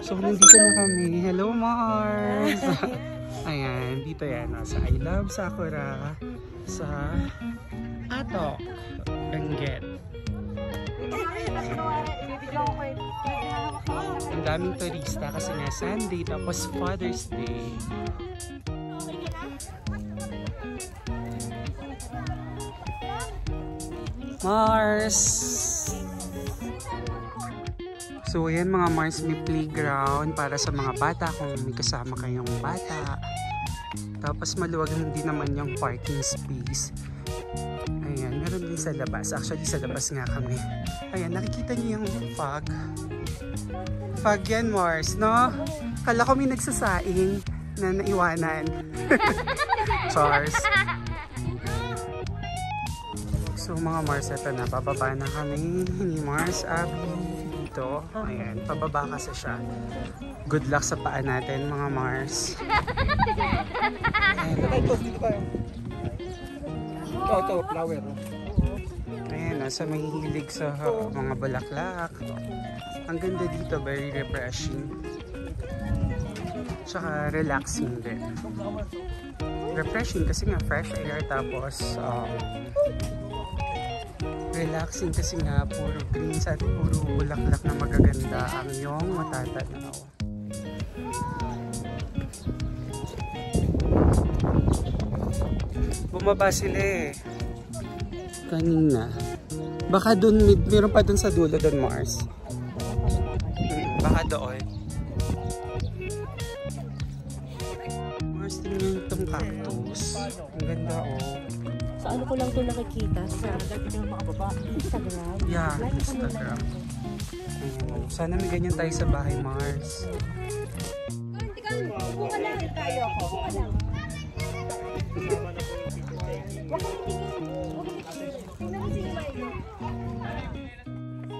So, nandito na kami. Hello, Mars! Ayan, dito yan. Sa I Love Sakura. Sa Atok. Benguet. Ang daming turista kasi nga Sunday tapos Father's Day. Mars! So ayan mga Mars, may playground para sa mga bata kung may kasama kayong bata. Tapos maluwag din naman yung parking space. Ayan, meron din sa labas. Actually sa labas nga kami. Ayan, nakikita niyo yung fog. Fog yan Mars, no? Kala ko may nagsasaing na naiwanan. Chars. So mga Mars, ito na. Bababa na kami ni Mars, Abby. Dito. Ayan, pababa kasi siya. Good luck sa paa natin mga Mars. Ito, flower. Ayan, nasa mahihilig sa mga bulaklak. Ang ganda dito, very refreshing. Tsaka relaxing din. Refreshing kasi nga fresh air, tapos relaxing kasi nga puro greens at puro bulaklak na magaganda ang iyong matatanaw. Bumaba sila eh. Kanina. Baka dun, meron pa dun sa dulo dun Mars. Baka doon. Mars, tingnan itong cactus. Ang ganda oh. Sa ano ko lang ito nakikita? Sa Instagram. Yeah, Instagram. Sana may ganyan tayo sa bahay, Mars.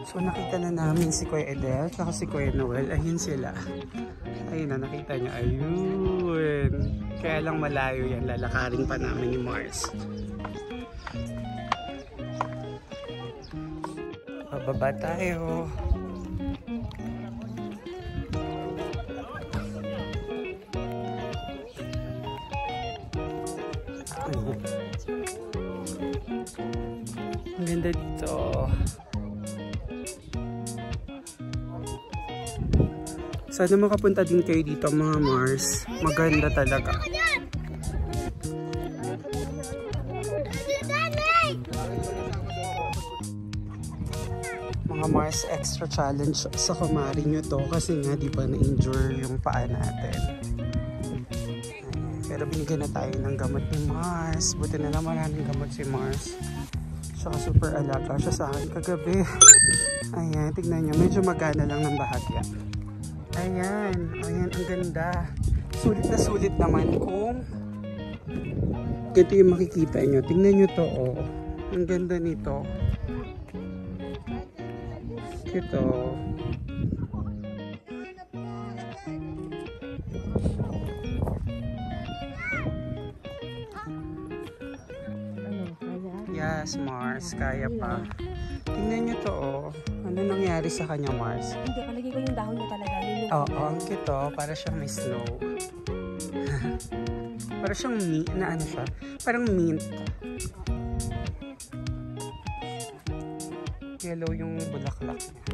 So nakita na namin si Kuya Edel at si Kuya Noel. Ayun sila. Ayun na, nakita niyo. Ayun. Kaya lang malayo yan. Lalakarin pa namin ni Mars. Bababa tayo. Ang ganda dito. Sana makapunta din kayo dito mga Mars. Maganda talaga. Mga Mars, extra challenge sa kumari nyo to kasi nga di ba na-injure yung paa natin. Pero binigyan na tayo ng gamot ni Mars. Buti na naman namin gamot si Mars. Saka super alaga siya sa akin kagabi. Ayan, tignan nyo. Medyo magana lang ng bahagya. Ayan, ayan, ang ganda. Sulit na sulit naman kung ganito yung makikita nyo. Tignan nyo to, oh. Ang ganda nito. Ito. Yes, Mars. Kaya pa. Tingnan nyo to, oh. Ano nangyari sa kanya, Mars? Hindi, palagi ko yung dahon niya talaga. Oo, ang cute, oh. Para siyang may snow. Para siyang mint, na ano siya? Parang mint. Yellow yung bulaklak niya.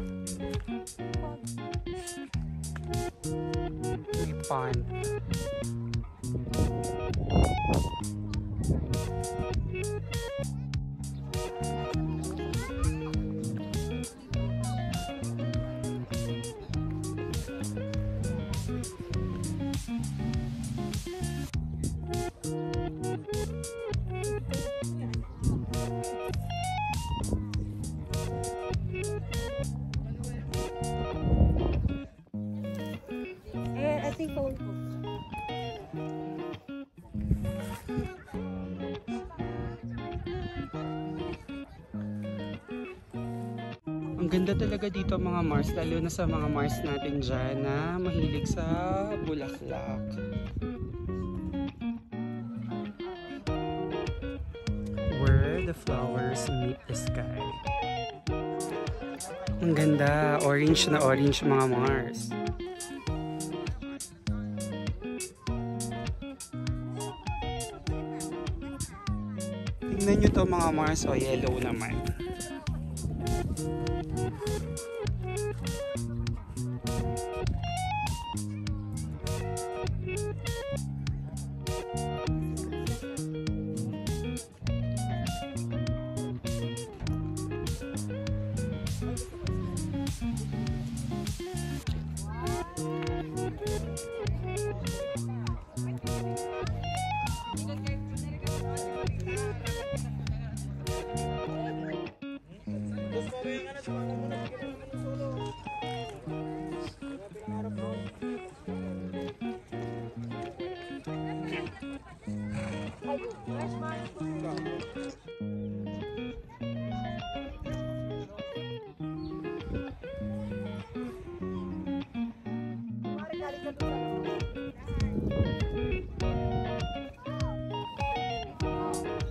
May pond. Phone ko. Ang ganda talaga dito mga Mars, lalo na sa mga Mars natin dyan na mahilig sa bulaklak. Where the flowers meet the sky. Ang ganda. Orange na orange mga Mars. Tingnan nyo to mga Mars. O, yellow naman.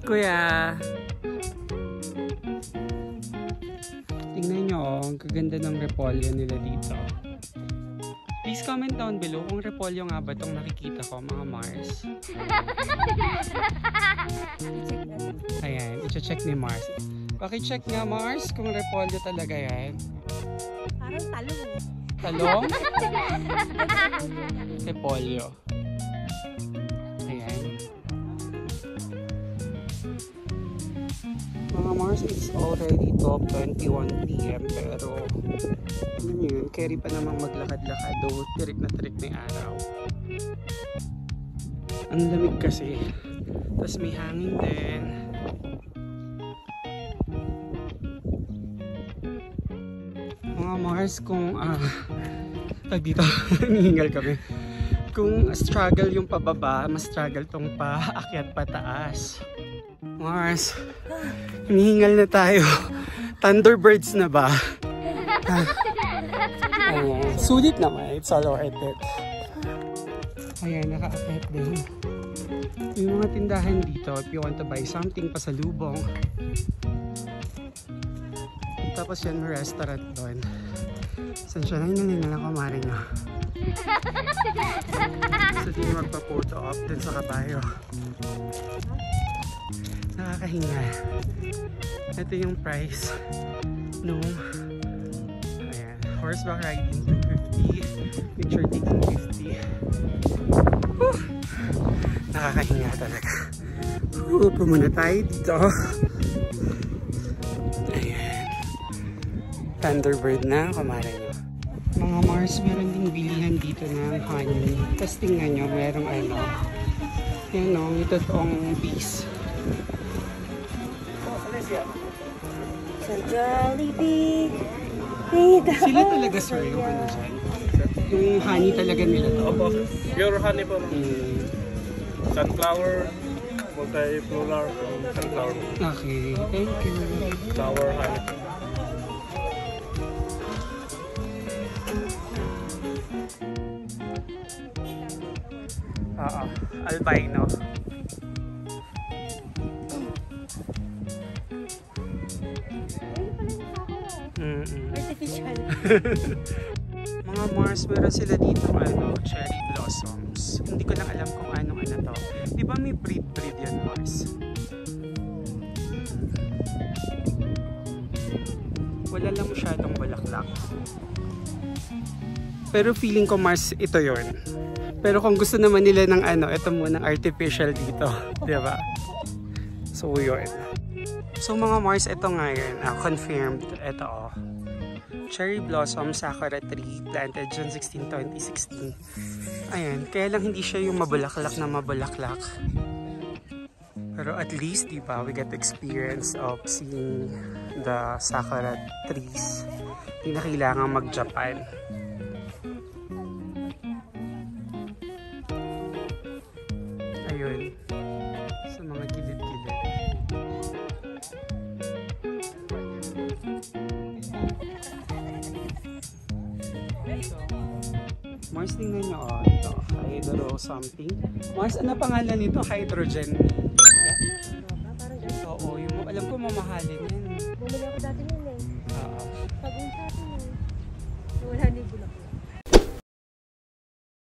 Kuya, tingnan nyo, ang kaganda ng repolyo nila dito. Please comment down below kung repolyo nga ba itong nakikita ko, mga Mars. Ayan, i-check ni Mars. Paki-check nga, Mars, kung repolyo talaga yan. Parang talong eh. Talong? Repolyo. Ayan. Mga Mars, it's already 12:21 PM pero ano yun, carry pa namang maglakad-lakad though tirik na yung araw. Ang lamig kasi. Tapos may hangin din. Mga Mars, kung tag dito, hinihingal kami. Kung struggle yung pababa, mas struggle tong paakyat pataas. Mars, hinihingal na tayo. Thunderbirds na ba? Ayan, sulit naman. It's all worth it. Ayan, nakaakyat din. Yung mga tindahan dito, if you want to buy something, pasalubong. Tapos yan, may restaurant doon. Saan siya? Nahingalin na lang kumarin nyo. So, di magpa-photo op dun sa kabayo. Nakakahinga. Ito yung price nung horseback riding 250, picture taking 50. Nakakahinga talaga. Upo muna tayo dito. Ayan. Thunderbird na, kumara nyo. Mga Mars, meron ding bilihan dito ng honey. Tapos tingnan nyo, merong ano. Yan o, ito toong bees. Sa Jollibee. Sila talaga sir yung ano dyan? Yung honey talaga nila to? Opo, pure honey po. Sunflower, multi-flower from sunflower. Okay, thank you. Flower honey. Albino. Artificial. Mga Mars, meron sila dito ano, cherry blossoms. Hindi ko lang alam kung ano to. Di ba may breed yan, Mars? Wala lang masyadong bulaklak. Pero feeling ko Mars, ito yon. Pero kung gusto naman nila ng ano, ito muna artificial dito. Di ba? So yun. So mga Mars, ito nga yun. Confirmed. Ito cherry blossom sakura tree planted June 16, 2016. Ayan. Kaya lang hindi siya yung mabulaklak na mabulaklak. Pero at least, di ba, we get the experience of seeing the sakura trees. Hindi na kailangan mag-Japan. Ayun. Sa mga gilid-gilid. Mars, tingnan nyo, ito, hydro something. Mars, ano pangalan nito? Hydrogen. Yeah? Oo, yung, alam ko mamahalin yan.